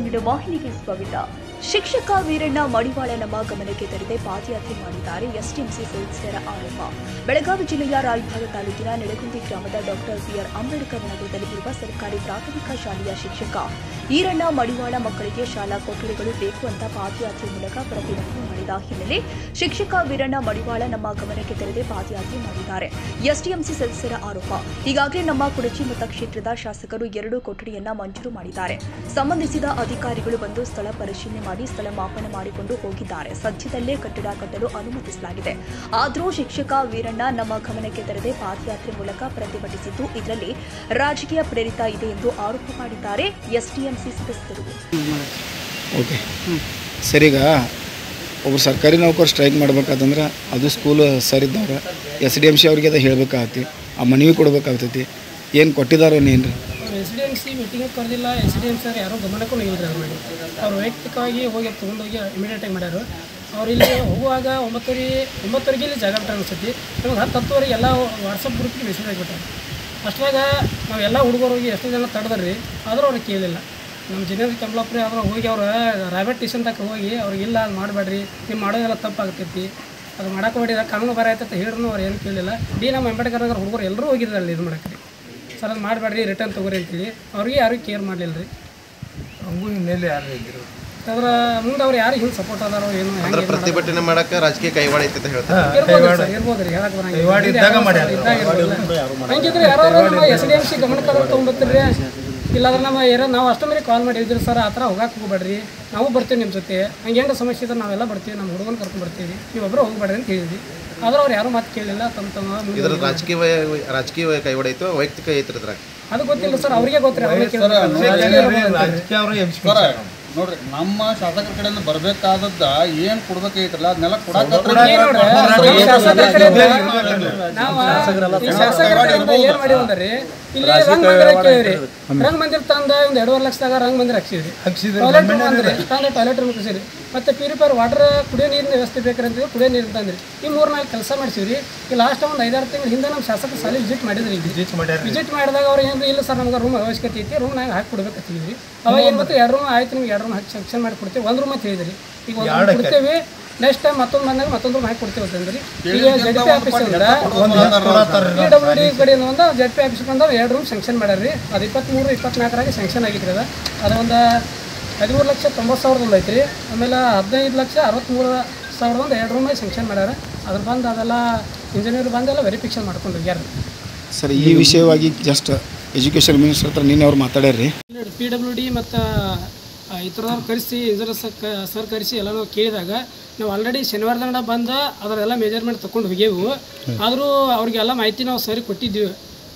ಕನ್ನಡ ವಾಹಿನಿಗೆ ಸ್ವಾಗತ. ಶಿಕ್ಷಕ ವೀರಣ್ಣ ಮಡಿವಾಳ ನಮ್ಮ ಗಮನಕ್ಕೆ ತರದೆ ಪಾದಯಾತ್ರೆ ಮಾಡಿದ್ದಾರೆ. ಎಸ್ಡಿಎಂಸಿ ಸದಸ್ಯರ ಆರೋಪ. ಬೆಳಗಾವಿ ಜಿಲ್ಲೆಯ ರಾಯಭಾಗ ತಾಲೂಕಿನ ನೆಡಗುಂದಿ ಗ್ರಾಮದ ಡಾಕ್ಟರ್ ಬಿಆರ್ ಅಂಬೇಡ್ಕರ್ ನಗರದಲ್ಲಿ ಇರುವ ಸರ್ಕಾರಿ ಪ್ರಾಥಮಿಕ ಶಾಲೆಯ ಶಿಕ್ಷಕ ಈರಣ್ಣ ಮಡಿವಾಳ ಮಕ್ಕಳಿಗೆ ಶಾಲಾ ಕೊಠಡಿಗಳು ಬೇಕು ಅಂತ ಪಾದಯಾತ್ರೆ ಮೂಲಕ ಪ್ರತಿಭಟನೆ ಮಾಡಿದ ಹಿನ್ನೆಲೆ ಶಿಕ್ಷಕ ವೀರಣ್ಣ ಮಡಿವಾಳ ನಮ್ಮ ಗಮನಕ್ಕೆ ತರದೆ ಪಾದಯಾತ್ರೆ ಮಾಡಿದ್ದಾರೆ. ಎಸ್ಡಿಎಂಸಿ ಸದಸ್ಯರ ಆರೋಪ. ಈಗಾಗಲೇ ನಮ್ಮ ಕುಡಚಿ ಮತಕ್ಷೇತ್ರದ ಶಾಸಕರು 2 ಕೊಠಡಿಯನ್ನ ಮಂಜೂರು ಮಾಡಿದ್ದಾರೆ. ಸಂಬಂಧಿಸಿದ ಅಧಿಕಾರಿಗಳು ಬಂದು ಸ್ಥಳ ಪರಿಶೀಲನೆ ಮಾಡಿ ಸ್ಥಳ ಮಾಪನ ಮಾಡಿಕೊಂಡು ಹೋಗಿದ್ದಾರೆ. ಸದ್ಯದಲ್ಲೇ ಕಟ್ಟಡ ಕಟ್ಟಲು ಅನುಮತಿಸಲಾಗಿದೆ. ಆದರೂ ಶಿಕ್ಷಕ ವೀರಣ್ಣ ನಮ್ಮ ಗಮನಕ್ಕೆ ತರದೆ ಪಾದಯಾತ್ರೆ ಮೂಲಕ ಪ್ರತಿಭಟಿಸಿದ್ದು ಇದರಲ್ಲಿ ರಾಜಕೀಯ ಪ್ರೇರಿತ ಇದೆ ಎಂದು ಆರೋಪ ಮಾಡಿದ್ದಾರೆ ಎಸ್ಡಿಎಂಸಿ ಸದಸ್ಯರು. ಸರಿಗ ಒಬ್ಬರು ಸರ್ಕಾರಿ ನೌಕರು ಸ್ಟ್ರೈಕ್ ಮಾಡಬೇಕಾದಂದ್ರೆ ಅದು ಸ್ಕೂಲ್ ಸರ್ ಇದ್ದವ್ರು ಎಸ್ಡಿಎಂಸಿ ಅವ್ರಿಗೆ ಅದು ಹೇಳಬೇಕಾಗತ್ತೆ, ಆ ಮನವಿ ಕೊಡಬೇಕಾಗ್ತೈತಿ. ಏನು ಕೊಟ್ಟಿದ್ದಾರೋ ಏನ್ರಿ ಎಸ್ಡಿಎಂಸಿ ಮೀಟಿಂಗ್ ಕರೆದಿಲ್ಲ. ಎಸ್ಡಿಎಂಸಿ ಅವ್ರು ಯಾರೋ ಗಮನಕ್ಕೂ ಇಲ್ಲರಿ ಅವ್ರು ವೈಯಕ್ತಿಕವಾಗಿ ಹೋಗಿ ತೊಗೊಂಡೋಗಿ ಇಮಿಡಿಯೇಟಾಗಿ ಮಾಡ್ಯಾರು. ಅವ್ರು ಇಲ್ಲಿ ಹೋಗುವಾಗ 9:30 ಇಲ್ಲಿ ಜಾಗ ಬಿಟ್ಟ ಅನಿಸ್ತೈತಿ. ನಮಗೆ 10:10ವರೆಗೆ ಎಲ್ಲ ವಾಟ್ಸಪ್ ಗ್ರೂಪ್ಗೆ ಮೆಸೇಜ್ ಆಗಿಬಿಟ್ಟಾರೆ. ಅಷ್ಟಾಗ ನಾವೆಲ್ಲ ಹುಡುಗರು ಹೋಗಿ ಎಷ್ಟೋ ಜನ ತಡೆದ್ರಿ, ಆದರೂ ಅವ್ರಿಗೆ ಕೇಳಿಲ್ಲ. ನಮ್ಮ ಜಿನೇಂದ್ರ ಕಂಬ್ಲಾಪುರಿ ಆದರೂ ಹೋಗಿ ಅವ್ರು ರೈಲ್ವೆ ಸ್ಟೇಷನ್ ತಕ್ಕ ಹೋಗಿ ಅವ್ರಿಗಿಲ್ಲ ಅದು ಮಾಡಬೇಡ್ರಿ, ನೀವು ಮಾಡೋದೆಲ್ಲ ತಪ್ಪಾಗ್ತೈತಿ, ಅದು ಮಾಡಕ್ಕೆ ಬೇಡಿದ ಕಾನೂನು ಬರ ಆಯ್ತಂತ ಹೇಳಿದ್ರು ಅವ್ರು ಏನು ಕೇಳಿಲ್ಲ. ನಮ್ಮ ಅಂಬೇಡ್ಕರ್ ನಗರ ಹುಡುಗರು ಎಲ್ಲರೂ ಹೋಗಿದ್ರಲ್ಲಿ ಇದು ಮಾಡಕ್ಕೆ ಸರ್ ಅದು ಮಾಡಬೇಡ್ರಿ ರಿಟರ್ನ್ ತೊಗೊರಿ ಅಂತೇಳಿ ಅವ್ರಿಗೆ ಯಾರು ಕೇರ್ ಮಾಡಲಿಲ್ಲ ರೀ. ಹಂಗೂ ಹಿನ್ನೆಲೆ ಯಾರು ಇದ್ದರು ಅದ್ರ ಮುಂದೆ ಅವ್ರು ಯಾರು ಹಿಂಗೆ ಸಪೋರ್ಟ್ ಅದಾರೋ ಏನು ಪ್ರತಿಭಟನೆ ಮಾಡಕ್ಕೆ ರಾಜಕೀಯ ಕೈವಾಡ ಐತೆ ಅಂತ ಹೇಳ್ತಾರೆ. ಇರ್ಬೋದು ರೀ, ಹೇಳಕ್ಕೆ ಹಂಗಿದ್ರೆ ಯಾರು ನಮ್ಮ ಎಸ್ಡಿಎಂಸಿ ಗಮನಕ್ಕೆ ತೊಗೊಂಬರ್ತೀರಿ. ಇಲ್ಲಾಂದ್ರೆ ನಾವು ಅಷ್ಟು ಮೇಲೆ ಕಾಲ್ ಮಾಡಿದ್ರಿ ಸರ್ ಆ ಥರ ಹೋಗಕ್ಕೆ ಹೋಗ್ಬೇಡ್ರಿ, ನಾವು ಬರ್ತೀವಿ ನಿಮ್ಮ ಜೊತೆ, ಹಂಗೆ ಏನು ಸಮಸ್ಯೆ ಇದ್ರೆ ನಾವೆಲ್ಲ ಬರ್ತೀವಿ, ನಮ್ಮ ಹುಡುಗನ ಕರ್ಕೊಂಡು ಬರ್ತೀವಿ, ನೀವೊಬ್ಬರು ಹೋಗ್ಬೇಡ್ರಿ ಅಂತ ಹೇಳಿದ್ವಿ. ಆದ್ರೆ ಅವ್ರು ಯಾರು ಮಾತು ಕೇಳಿಲ್ಲ. ತಮ್ಮ ರಾಜಕೀಯ ಕೈವಾಡ ಐತೋ ವೈಯಕ್ತಿಕ ಐತಿರದ್ರ ಅದು ಗೊತ್ತಿಲ್ಲ ಸರ್, ಅವ್ರಿಗೆ ಗೊತ್ತಿರ ನೋಡ್ರಿ. ನಮ್ಮ ಶಾಸಕರ ಕಡೆಯಿಂದ ಬರ್ಬೇಕಾದದ್ದ ಏನ್ ಕೊಡ್ಬೇಕೈತ್ರಲ್ಲ ಅದನ್ನೆಲ್ಲ ಏನ್ ಮಾಡಿ ಬಂದ್ರಿ. ಇಲ್ಲಿ ರಂಗ ಮಂದಿರ ಕೇಳಿರಿ, ರಂಗ ಮಂದಿರ ತಂದ ಒಂದು 2.5 ಲಕ್ಷದಾಗ ರಂಗ ಮಂದಿರ ಹಾಕ್ಸಿದ್ರಿ. Toilet room ಕಳಿಸಿರಿ. ಮತ್ತೆ ಪ್ಯೂರಿಫೈರ್ ವಾಟರ್ ಕುಡಿಯೋ ನೀರಿನ ವ್ಯವಸ್ಥೆ ಬೇಕಂತಿದ್ವಿ, ಕುಡಿಯೋ ನೀರು ತಂದ್ರಿ. ಈ 3-4 ಕೆಲಸ ಮಾಡಿಸಿವ್ರಿ. ಈ ಲಾಸ್ಟ್ ಒಂದು 5-6 ತಿಂಗಳ ಹಿಂದೆ ನಮ್ಮ ಶಾಸಕರು ಸಾಲಿ ವಿಸಿಟ್ ಮಾಡಿದ್ರಿ. ವಿಸಿಟ್ ಮಾಡಿದಾಗ ಅವ್ರು ಏನು ಇಲ್ಲ ಸರ್ ನಮ್ಗೆ ರೂಮ್ ಅವಶ್ಯಕತೆ ಐತಿ, ರೂಮ್ ನಾವು ಹಾಕಿ ಕೊಡ್ಬೇಕಂತಿದ್ವಿ. ಅವಾಗ ಏನು ಮತ್ತೆ 2 ರೂಮ್ ಆಯ್ತು, ನಿಮ್ಗೆ 2 ರೂಮ್ ಹಾಕಿ ಸೆಕ್ಷನ್ ಮಾಡಿ ಕೊಡ್ತೀವಿ, 1 ರೂಮ್ ಅಂತ ಹೇಳಿದ್ರಿ. ಈಗ 1 ರೂಮ್ ಕೊಡ್ತೇವೆ, ನೆಕ್ಸ್ಟ್ ಟೈಮ್ ಮತ್ತೊಂದು ಬಂದಾಗ ಮತ್ತೊಂದು ರೂಮ್ ಹಾಕಿ ಕೊಡ್ತೀವಿ ಅಂತಂದ್ರಿ. ಈಗ ಜೆಡ್ಪಿ ಆಫೀಸಿಂದ PWD ಕಡೆಯಿಂದ ಒಂದು ಜೆಡ್ಪಿ ಆಫೀಸ್ಗೆ ಬಂದವ್ರು 2 ರೂಮ್ ಸ್ಯಾಂಕ್ಷನ್ ಮಾಡ್ಯಾರ್ರಿ. ಅದು 23-24 ಸ್ಯಾಂಕ್ಷನ್ ಆಗಿತ್ತು. ಅದೊಂದು 13,90,000 ಐತ್ರಿ. ಆಮೇಲೆ 15,63,000 2 ರೂಮ್ ಸ್ಯಾಂಕ್ಷನ್ ಮಾಡ್ಯಾರ. ಅದ್ರ ಬಂದು ಅದೆಲ್ಲ ಇಂಜಿನಿಯರ್ ಬಂದೆಲ್ಲ ವೆರಿಫಿಕೇಷನ್ ಮಾಡ್ಕೊಂಡು ಹೋಗ್ಯಾರ. ಸರ್ ಈ ವಿಷಯವಾಗಿ ಜಸ್ಟ್ ಎಜುಕೇಷನ್ ಮಿನಿಸ್ಟರ್ ಹತ್ರ ನಿನ್ನೆ ಅವ್ರು ಮಾತಾಡ್ಯಾರ್ರಿ. PWD ಮತ್ತು ಈ ಥರದವ್ರು ಕರೆಸಿ ಇಂಜಿನಿಯರ್ ಸರ್ ಕರೆಸಿ ಎಲ್ಲ ನಾವು ಕೇಳಿದಾಗ ನಾವು ಆಲ್ರೆಡಿ ಶನಿವಾರದಂಡ ಬಂದು ಅದರೆಲ್ಲ ಮೆಜರ್ಮೆಂಟ್ ತೊಗೊಂಡು ಹೋಗ್ಯೇವು. ಆದರೂ ಅವ್ರಿಗೆಲ್ಲ ಮಾಹಿತಿ ನಾವು ಸರಿ ಕೊಟ್ಟಿದ್ದೀವಿ.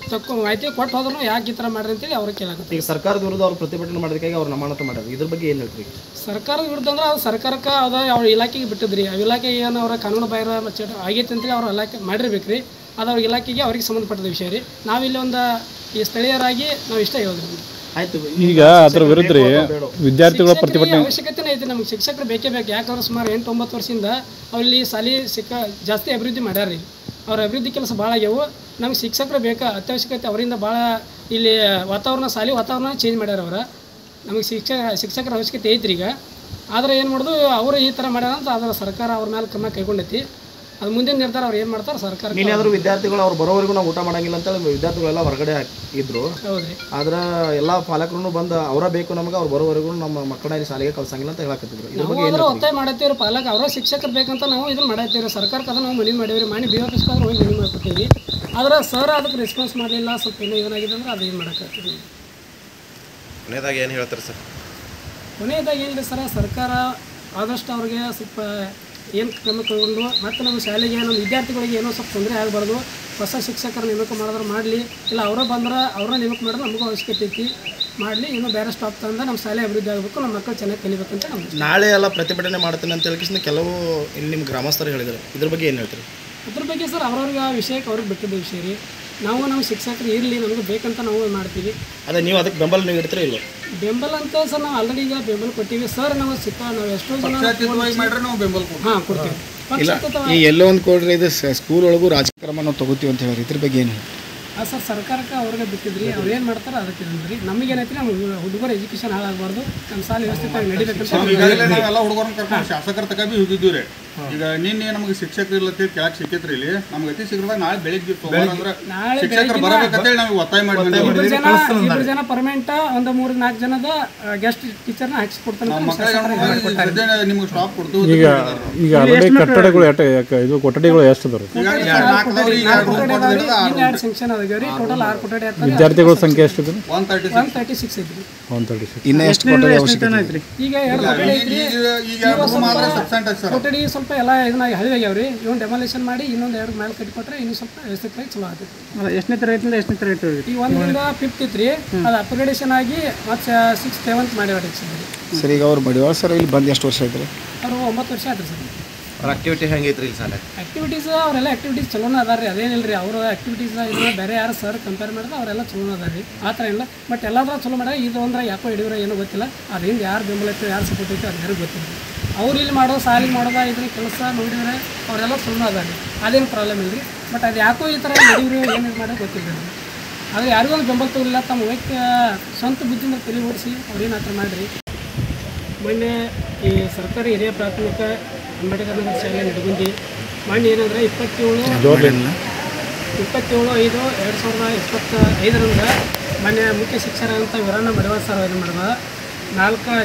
ಮಾಹಿತಿ ಕೊಟ್ಟು ಹೋದ್ರೂ ಯಾಕೆ ಈ ಥರ ಮಾಡ್ರಿ ಅಂತೇಳಿ ಅವ್ರಿಗೆ ಕೇಳಾಗುತ್ತೆ. ಈಗ ಸರ್ಕಾರದ ವಿರುದ್ಧ ಅವ್ರು ಪ್ರತಿಭಟನೆ ಮಾಡೋದಕ್ಕಾಗಿ ಅವ್ರು ಅಮಾನತು ಮಾಡೋದು, ಇದ್ರ ಬಗ್ಗೆ ಏನು ಹೇಳ್ತೀವಿ? ಸರ್ಕಾರದ ವಿರುದ್ಧ ಅಂದ್ರೆ ಅದು ಸರ್ಕಾರಕ್ಕೆ ಅದು ಅವ್ರ ಇಲಾಖೆಗೆ ಬಿಟ್ಟಿದ್ರಿ. ಆ ಇಲಾಖೆಗೆ ಏನು ಅವರ ಕಾನೂನು ಬಾಹಿರ ಆಗೈತೆ ಅಂತೇಳಿ ಅವ್ರ ಇಲಾಖೆ ಮಾಡಿರ್ಬೇಕು ರೀ. ಅದು ಅವ್ರ ಇಲಾಖೆಗೆ ಅವ್ರಿಗೆ ಸಂಬಂಧಪಟ್ಟದ ವಿಷಯ ರೀ. ನಾವಿಲ್ಲಿ ಒಂದು ಈ ಸ್ಥಳೀಯರಾಗಿ ನಾವು ಇಷ್ಟ ಹೇಳಿದ್ರಿ. ಆಯ್ತು, ಈಗ ಅದರ ವಿರುದ್ಧ ವಿದ್ಯಾರ್ಥಿಗಳ ಪ್ರತಿಭಟನೆ ಅವಶ್ಯಕತೆ ಐತೆ. ನಮ್ಗೆ ಶಿಕ್ಷಕರು ಬೇಕೇ ಬೇಕು. ಯಾಕಂದ್ರೆ ಸುಮಾರು 8-9 ವರ್ಷದಿಂದ ಅಲ್ಲಿ ಶಾಲೆ ಜಾಸ್ತಿ ಅಭಿವೃದ್ಧಿ ಮಾಡ್ಯಾರ್ರಿ. ಅವ್ರ ಅಭಿವೃದ್ಧಿ ಕೆಲಸ ಭಾಳ ಆಗ್ಯಾವು. ನಮ್ಗೆ ಶಿಕ್ಷಕರು ಬೇಕಾ ಅತ್ಯವಶ್ಯಕತೆ. ಅವರಿಂದ ಭಾಳ ಇಲ್ಲಿ ವಾತಾವರಣ ಶಾಲೆ ವಾತಾವರಣ ಚೇಂಜ್ ಮಾಡ್ಯಾರ ಅವ್ರು. ನಮಗೆ ಶಿಕ್ಷಕರ ಅವಶ್ಯಕತೆ ಐತ್ರಿ ಈಗ. ಆದರೆ ಏನು ಮಾಡೋದು, ಅವರು ಈ ಥರ ಮಾಡ್ಯಾರ ಅಂತ ಅದರ ಸರ್ಕಾರ ಅವ್ರ ಮೇಲೆ ಕ್ರಮ ಕೈಗೊಂಡೈತಿ. ಅದು ಮುಂದಿನ ನಿರ್ಧಾರ ಅವ್ರು ಏನು ಮಾಡ್ತಾರೆ ಸರ್ಕಾರ. ನೀನಾದರೂ ವಿದ್ಯಾರ್ಥಿಗಳು ಅವ್ರು ಬರೋವರೆಗೂ ನಾವು ಊಟ ಮಾಡೋಂಗಿಲ್ಲ ಅಂತೇಳಿ ವಿದ್ಯಾರ್ಥಿಗಳೆಲ್ಲ ಹೊರಗಡೆ ಇದ್ರು. ಹೌದ್ರಿ. ಆದ್ರೆ ಎಲ್ಲ ಪಾಲಕರು ಬಂದು ಅವರ ಬೇಕು ನಮಗೆ, ಅವ್ರು ಬರೋವರೆಗೂ ನಮ್ಮ ಮಕ್ಕಳನ್ನ ಶಾಲೆಗೆ ಕಳ್ಸಂಗಿಲ್ಲ ಅಂತ ಹೇಳಕತ್ತಿದ್ರು. ನಾವು ಒತ್ತಾಯ ಮಾಡತ್ತೀವಿ ಪಾಲಕ ಅವರ ಶಿಕ್ಷಕರು ಬೇಕಂತ ನಾವು ಇದನ್ನು ಮಾಡತ್ತೀವಿ. ಸರ್ಕಾರಕ್ಕೆ ಅದನ್ನು ನಾವು ಮನವಿ ಮಾಡೀವಿ. ಮಾಡಿ BOPS ಹೋಗಿ ಮನವಿ ಮಾಡ್ಕೊತೀವಿ. ಆದ್ರೆ ಸರ್ ಅದಕ್ಕೆ ರೆಸ್ಪಾನ್ಸ್ ಮಾಡಲಿಲ್ಲ. ಸ್ವಲ್ಪ ಏನೋ ಏನಾಗಿದೆ ಅಂದ್ರೆ ಅದು ಏನು ಮಾಡೋಕ್ಕಾಗ್ತದೆ. ಕೊನೆಯದಾಗಿ ಏನು ಹೇಳ್ತಾರೆ ಸರ್? ಕೊನೆಯದಾಗಿ ಏನಿದೆ ಸರ್, ಸರ್ಕಾರ ಆದಷ್ಟು ಅವ್ರಿಗೆ ಸ್ವಲ್ಪ ಏನು ಕ್ರಮ ಕೈಗೊಂಡು ಮತ್ತು ನಮ್ಮ ಶಾಲೆಗೆ ನಮ್ಮ ವಿದ್ಯಾರ್ಥಿಗಳಿಗೆ ಏನೋ ಸ್ವಲ್ಪ ತೊಂದರೆ ಆಗಬಾರ್ದು. ಹೊಸ ಶಿಕ್ಷಕರ ನೇಮಕ ಮಾಡಿದ್ರೆ ಮಾಡಲಿ, ಇಲ್ಲ ಅವರೇ ಬಂದ್ರೆ ಅವ್ರನ್ನ ನೇಮಕ ಮಾಡಿದ್ರೆ ನಮಗೂ ಅವಶ್ಯಕತೆ ಐತಿ ಮಾಡಲಿ. ಇನ್ನೂ ಬೇರೆ ಸ್ಟಾಪ್ ತಂದ್ರೆ ನಮ್ಮ ಶಾಲೆ ಅಭಿವೃದ್ಧಿ ಆಗಬೇಕು, ನಮ್ಮ ಮಕ್ಕಳು ಚೆನ್ನಾಗಿ ಕಲಿಬೇಕಂತ ನಮ್ಗೆ. ನಾಳೆ ಎಲ್ಲ ಪ್ರತಿಭಟನೆ ಮಾಡ್ತೀನಿ ಅಂತ ಹೇಳಿ ಕೆಲವು ಇಲ್ಲಿ ನಿಮ್ಮ ಗ್ರಾಮಸ್ಥರು ಹೇಳಿದ್ರು. ಇದ್ರ ಬಗ್ಗೆ ಏನು ಹೇಳ್ತೀರಿ? ಅದ್ರ ಬಗ್ಗೆ ಸರ್ ಅವ್ರವ್ರಿಗೆ ಆ ವಿಷಯಕ್ಕೆ ಅವ್ರಿಗೆ ಬಿಟ್ಟಿದ್ದ ವಿಷಯ ರೀ. ನಾವು ನಮ್ಮ ಶಿಕ್ಷಕರು ಇರಲಿ, ನಮಗೆ ಬೇಕಂತ ನಾವು ಮಾಡ್ತೀವಿ. ಅದೇ ನೀವು ಅದಕ್ಕೆ ಬೆಂಬಲ ನೀವು ಇಡ್ತೀರಾ ಇಲ್ಲ? ಬೆಂಬಲ ಅಂತ ಸರ್ ನಾವು ಆಲ್ರೆಡಿ ಈಗ ಬೆಂಬಲ ಕೊಟ್ಟಿವಿ ಸರ್. ನಾವು ನಾವು ಎಷ್ಟೋ ಜನ ಹಾಂ ಕೊಡ್ತೀವಿ. ಇಲ್ಲ, ಈ ಎಲ್ಲೋ ಒಂದು ಕೊಡ್ರಿ ಇದು ಸ್ಕೂಲ್ ಒಳಗೂ ರಾಜಕ್ರಮ ನಾವು ತಗೋತೀವಿ ಅಂತ ಹೇಳಿ ಇದ್ರ ಬಗ್ಗೆ ಏನು? ಆ ಸರ್ ಸರ್ಕಾರಕ್ಕೆ ಅವ್ರಿಗೆ ಬಿಟ್ಟಿದ್ರಿ ಅವ್ರು ಏನು ಮಾಡ್ತಾರೆ ಅದಕ್ಕೆ ಅಂದ್ರಿ ನಮಗೇನೈತಿ ನಮ್ಮ ಹುಡುಗರು ಎಜುಕೇಷನ್ ಹಾಳಾಗಬಾರ್ದು ನಮ್ಮ ಸಾಲ ವ್ಯವಸ್ಥಿತವಾಗಿ ನಡಿಬೇಕಂತ ಈಗಾಗಲೇ ನಾವೆಲ್ಲ ಹುಡುಗರನ್ನ ಕರ್ಕೊಂಡು ಶಾಸಕರ ತಕ ಬಿ ಹೋಗಿದ್ದೀವಿ ರೀ. ಈಗ ನಿನ್ನೆ ನಮಗೆ ಶಿಕ್ಷಕರು ಇಲ್ಲತ್ತೆ ಕೆಳಗೆ ಸಿಕ್ಕೈತ್ರಿ ಇಲ್ಲಿ ನಮ್ಗೆ ಅತಿ ಶೀಘ್ರವಾಗಿ ನಾಳೆ ಬೆಳಿಗ್ಗೆ ಸೋಮವಾರ ಅಂದ್ರೆ ಶಿಕ್ಷಕರು ಬರಬೇಕಂತೇಳಿ ನಾವು ಒತ್ತಾಯ ಮಾಡಿ ಇಬ್ಬರು ಜನ ಪರ್ಮನೆಂಟ್ ಒಂದು 3-4 ಜನದ ಗೆಸ್ಟ್ ಟೀಚರ್ನ ಹಾಕಿಸ್ಕೊಡ್ತಾನೆ ನಿಮ್ಗೆ ಸ್ಟಾಪ್ ಕೊಡ್ತೀವಿ. ಈಗ ಆಲ್ರೆಡಿ ಕಟ್ಟಡಗಳು ಇದು ಕೊಠಡಿಗಳು ಎಷ್ಟು ಅದಾವ? ಸೆಕ್ಷನ್ ಅದಾವ್ರಿ. ಟೋಟಲ್ 6 ಕೊಠಡಿ ಆಗ್ತದೆ. ವಿದ್ಯಾರ್ಥಿಗಳ ಸಂಖ್ಯೆ ಎಷ್ಟು ಇದೆ? 136 ಐತ್ರಿ. 136. ಇನ್ನ ಎಷ್ಟು ಕೊಠಡಿ ಅವಶ್ಯಕತೆ ಐತ್ರಿ? ಈಗ 2 ಕೊಠಡಿ ಐತ್ರಿ. ಕೊಠಡಿ ಸ್ವಲ್ಪ ಎಲ್ಲ ಇದನ್ನ ಹಳಿವಾಗ್ಯಾವ್ರಿ. ಇವನ್ ಡೆಮಾಲೇಷನ್ ಮಾಡಿ ಇನ್ನೊಂದು 2 ಮೇಲೆ ಕಟ್ಟಿಕೊಟ್ರೆ ಇನ್ನೂ ಸ್ವಲ್ಪ ವ್ಯವಸ್ಥಿತವಾಗಿ ಚಲೋ ಆಗ್ತೈತಿ. ಎಷ್ಟನೇ ತರಗತಿಯಿಂದ ಎಷ್ಟನೇ ತರಗತಿ? ಈ 1ರಿಂದ 5th ಇತ್ರಿ. ಅದು ಅಪ್ಗ್ರೇಡೇಷನ್ ಆಗಿ ಮತ್ತೆ 6th 7th ಮಾಡಿ ಸರ್ ಈಗ ಅವ್ರು ಮಡಿವಾಳ ಸರ್ ಇಲ್ಲಿ ಬಂದು ಎಷ್ಟು ವರ್ಷ ಆಯ್ತು? ಅವರು 9 ವರ್ಷ ಆಯ್ತು ಸರ್. ಅವ್ರ ಆಕ್ಟಿವಿಟಿ ಹೆಂಗೈತ್ರಿ ಇಲ್ಲಿ ಸಾಲ? ಆಕ್ಟಿವಿಟೀಸ್ ಅವರೆಲ್ಲ ಆಕ್ಟಿವಿಟೀಸ್ ಚಲೋನ ಅದಾರ ರೀ. ಅದೇನಿಲ್ಲ ರೀ ಅವ್ರ ಆಕ್ಟಿವಿಟೀಸ್ ಇದನ್ನ ಬೇರೆ ಯಾರು ಸರ್ ಕಂಪೇರ್ ಮಾಡಿದ್ರೆ ಅವರೆಲ್ಲ ಚಲೋನ ಅದಾರ ರೀ. ಆ ಥರ ಇಲ್ಲ. ಬಟ್ ಎಲ್ಲಾದ್ರೂ ಚಲೋ ಮಾಡ್ಯಾರ. ಇದು ಅಂದ್ರೆ ಯಾಕೋ ಹಿಡಿಯೋರ ಏನೋ ಗೊತ್ತಿಲ್ಲ. ಅದ್ರಿಂದ ಯಾರು ಬೆಂಬಲ ಐತೆ ಯಾರು ಸಪೋರ್ಟ್ ಐತೆ ಅದು ಯಾರು ಗೊತ್ತಿಲ್ಲ. ಅವ್ರು ಇಲ್ಲಿ ಮಾಡೋ ಸಾಲಿಗೆ ಮಾಡೋದ ಇದ್ರ ಕೆಲಸ ನೋಡಿದ್ರೆ ಅವರೆಲ್ಲ ಚಲೋನ ಅದಾರ ರೀ. ಅದೇನು ಪ್ರಾಬ್ಲಮ್ ಇಲ್ಲ ರೀ. ಬಟ್ ಅದು ಯಾಕೋ ಈ ಥರ ಹಿಡಿಯೋರು ಏನು ಮಾಡೋದು ಗೊತ್ತಿಲ್ಲ ರೀ. ಆದರೆ ಯಾರಿಗೂ ಒಂದು ಬೆಂಬಲ ತಗೊಳ್ಳಿಲ್ಲ. ತಮ್ಮ ವೈಯಕ್ತಿಕ ಸ್ವಂತ ಬುದ್ಧಿಯಿಂದ ತಲೆ ಓಡಿಸಿ ಅವ್ರೇನು ಆ ಥರ ಮಾಡಿರಿ. ಮೊನ್ನೆ ಈ ಸರ್ಕಾರಿ ಹಿರಿಯ ಪ್ರಾಥಮಿಕ ಅಂಬೇಡ್ಕರ್ ನಗರ ಶಾಲೆ ನಿಡಗುಂದಿ ಮೊನ್ನೆ ಏನಂದರೆ 27/5/2025 ಮೊನ್ನೆ ಮುಖ್ಯ ಶಿಕ್ಷಕರಂತ ವೀರಣ್ಣ ಮಡಿವಾಳ ಸರ್ ಏನು ಮಾಡಿದ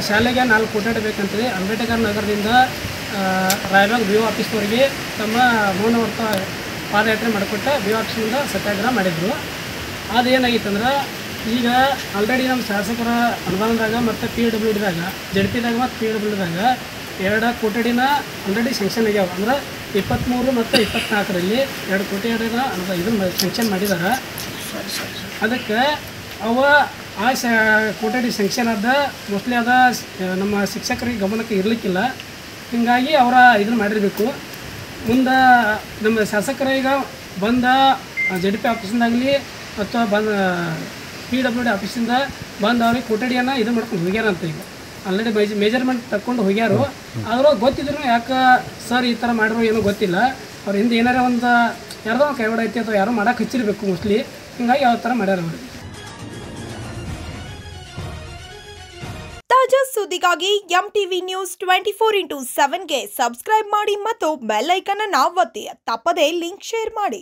ಶಾಲೆಗೆ 4 ಕೊಠಡಿ ಬೇಕಂತೇಳಿ ಅಂಬೇಡ್ಕರ್ ನಗರದಿಂದ ರಾಯಬಾಗ್ ಬಿ ಒ ಆಫೀಸ್ನವರಿಗೆ ತಮ್ಮ ಮೌನವರ್ತ ಪಾದಯಾತ್ರೆ ಮಾಡಿಕೊಟ್ಟು ಬಿ ಒ ಆಫೀಸಿಂದ ಸತ್ಯಾಗ್ರಹ ಮಾಡಿದರು. ಅದೇನಾಗಿತ್ತಂದ್ರೆ ಈಗ ಆಲ್ರೆಡಿ ನಮ್ಮ ಶಾಸಕರ ಅನುದಾನದಾಗ ಮತ್ತು PWDದಾಗ ಜಡ್ಪಿದಾಗ ಮತ್ತು PWDದಾಗ 2 ಕೊಠಡಿನ ಆಲ್ರೆಡಿ ಸ್ಯಾಂಕ್ಷನ್ ಆಗ್ಯಾವ. ಅಂದ್ರೆ 23 ಮತ್ತು 24ರಲ್ಲಿ 2 ಕೊಠಡಿನ ಇದನ್ನು ಸ್ಯಾಂಕ್ಷನ್ ಮಾಡಿದ್ದಾರೆ. ಅದಕ್ಕೆ ಕೊಠಡಿ ಸ್ಯಾಂಕ್ಷನ್ ಆದ ಮೋಸ್ಟ್ಲಿ ಅದ ನಮ್ಮ ಶಿಕ್ಷಕರಿಗೆ ಗಮನಕ್ಕೆ ಇರಲಿಕ್ಕಿಲ್ಲ. ಹೀಗಾಗಿ ಅವರ ಇದನ್ನು ಮಾಡಿರಬೇಕು. ಮುಂದೆ ನಮ್ಮ ಶಾಸಕರ ಈಗ ಬಂದ JDP ಆಫೀಸಿಂದಾಗಲಿ ಅಥವಾ ಬಂದ PWD ಆಫೀಸಿಂದ ಬಂದು ಅವ್ರಿಗೆ ಕೊಠಡಿಯನ್ನು ಇದು ಮಾಡ್ಕೊಂಡು ಹೋಗ್ಯಾರಂತ. ಈಗ ಆಲ್ರೆಡಿ ಮೇಜರ್ಮೆಂಟ್ ತಗೊಂಡು ಹೋಗ್ಯಾರು. ಆದರೂ ಗೊತ್ತಿದ್ರು ಯಾಕೆ ಸರ್ ಈ ಥರ ಮಾಡಿರೋ ಏನೋ ಗೊತ್ತಿಲ್ಲ. ಅವ್ರ ಹಿಂದೆ ಏನಾರ ಒಂದು ಯಾರ್ದೋ ಕೈವಾಡ ಐತಿ ಅಥವಾ ಯಾರೋ ಮಾಡೋಕೆ ಹಚ್ಚಿರಬೇಕು ಮೋಸ್ಟ್ಲಿ. ಹಿಂಗಾಗಿ ಯಾವ ಥರ ಮಾಡ್ಯಾರ ಅವರು. ತಾಜಾ ಸುದ್ದಿಗಾಗಿ MTV ನ್ಯೂಸ್ 24/7ಗೆ ಸಬ್ಸ್ಕ್ರೈಬ್ ಮಾಡಿ ಮತ್ತು ಬೆಲ್ ಐಕಾನ್ ಅನ್ನು ಒತ್ತಿ. ತಪ್ಪದೇ ಲಿಂಕ್ ಶೇರ್ ಮಾಡಿ.